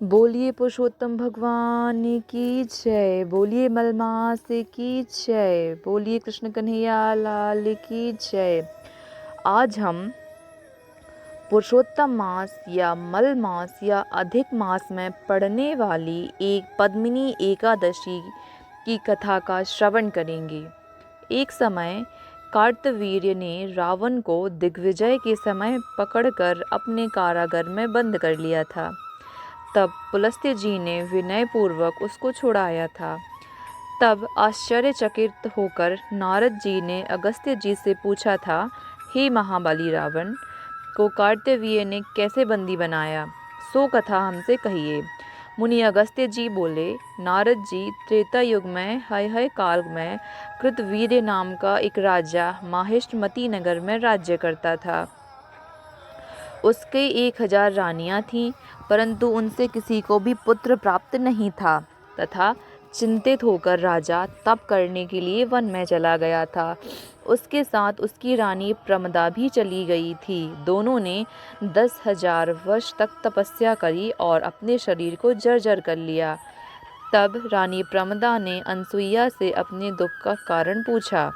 बोलिए पुरुषोत्तम भगवान की जय। बोलिए मलमास की जय। बोलिए कृष्ण कन्हैया लाल की जय। आज हम पुरुषोत्तम मास या मल मास या अधिक मास में पड़ने वाली एक पद्मिनी एकादशी की कथा का श्रवण करेंगे। एक समय कार्तवीर्य ने रावण को दिग्विजय के समय पकड़कर अपने कारागार में बंद कर लिया था। तब पुलस्त्य जी ने विनयपूर्वक उसको छुड़ाया था। तब आश्चर्यचकित होकर नारद जी ने अगस्त्य जी से पूछा था, हे महाबली रावण को कार्तवीर्य ने कैसे बंदी बनाया, सो कथा हमसे कहिए। मुनि अगस्त्य जी बोले, नारद जी, त्रेता युग में हय काल में कृतवीर्य नाम का एक राजा माहिष्मती नगर में राज्य करता था। उसके 1000 रानियां थीं, परंतु उनसे किसी को भी पुत्र प्राप्त नहीं था तथा चिंतित होकर राजा तप करने के लिए वन में चला गया था। उसके साथ उसकी रानी प्रमदा भी चली गई थी। दोनों ने 10,000 वर्ष तक तपस्या करी और अपने शरीर को जर्जर कर लिया। तब रानी प्रमदा ने अनसुईया से अपने दुख का कारण पूछा।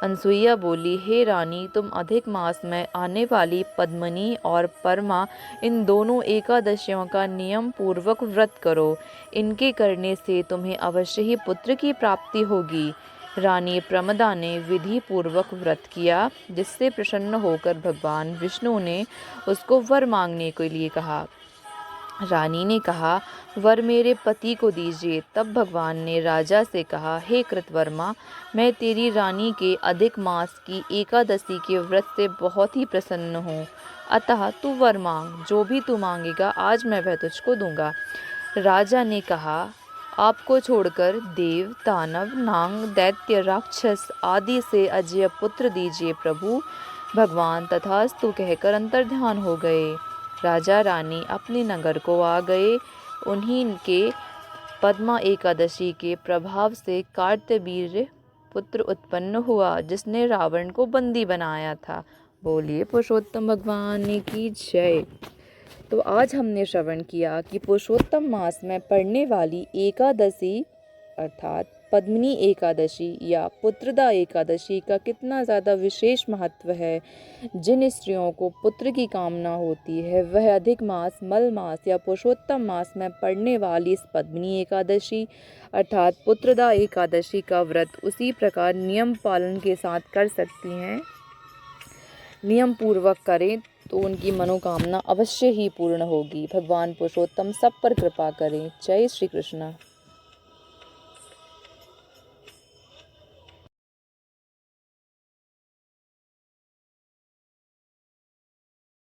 अनसुईया बोली, हे रानी, तुम अधिक मास में आने वाली पद्मिनी और परमा इन दोनों एकादशियों का नियम पूर्वक व्रत करो। इनके करने से तुम्हें अवश्य ही पुत्र की प्राप्ति होगी। रानी प्रमदा ने विधि पूर्वक व्रत किया, जिससे प्रसन्न होकर भगवान विष्णु ने उसको वर मांगने के लिए कहा। रानी ने कहा, वर मेरे पति को दीजिए। तब भगवान ने राजा से कहा, हे कृतवर्मा, मैं तेरी रानी के अधिक मास की एकादशी के व्रत से बहुत ही प्रसन्न हूँ, अतः तू वर मांग। जो भी तू मांगेगा आज मैं वह तुझको दूंगा। राजा ने कहा, आपको छोड़कर देव, दानव, नाग, दैत्य, राक्षस आदि से अजय पुत्र दीजिए प्रभु। भगवान तथास्तु कहकर अंतर्ध्यान हो गए। राजा रानी अपने नगर को आ गए। उन्हीं के पद्मा एकादशी के प्रभाव से कार्तवीर्य पुत्र उत्पन्न हुआ, जिसने रावण को बंदी बनाया था। बोलिए पुरुषोत्तम भगवान की जय। तो आज हमने श्रवण किया कि पुरुषोत्तम मास में पड़ने वाली एकादशी अर्थात पद्मिनी एकादशी या पुत्रदा एकादशी का कितना ज़्यादा विशेष महत्व है। जिन स्त्रियों को पुत्र की कामना होती है वह अधिक मास, मल मास या पुरुषोत्तम मास में पड़ने वाली इस पद्मिनी एकादशी अर्थात पुत्रदा एकादशी का व्रत उसी प्रकार नियम पालन के साथ कर सकती हैं। नियम पूर्वक करें तो उनकी मनोकामना अवश्य ही पूर्ण होगी। भगवान पुरुषोत्तम सब पर कृपा करें। जय श्री कृष्ण।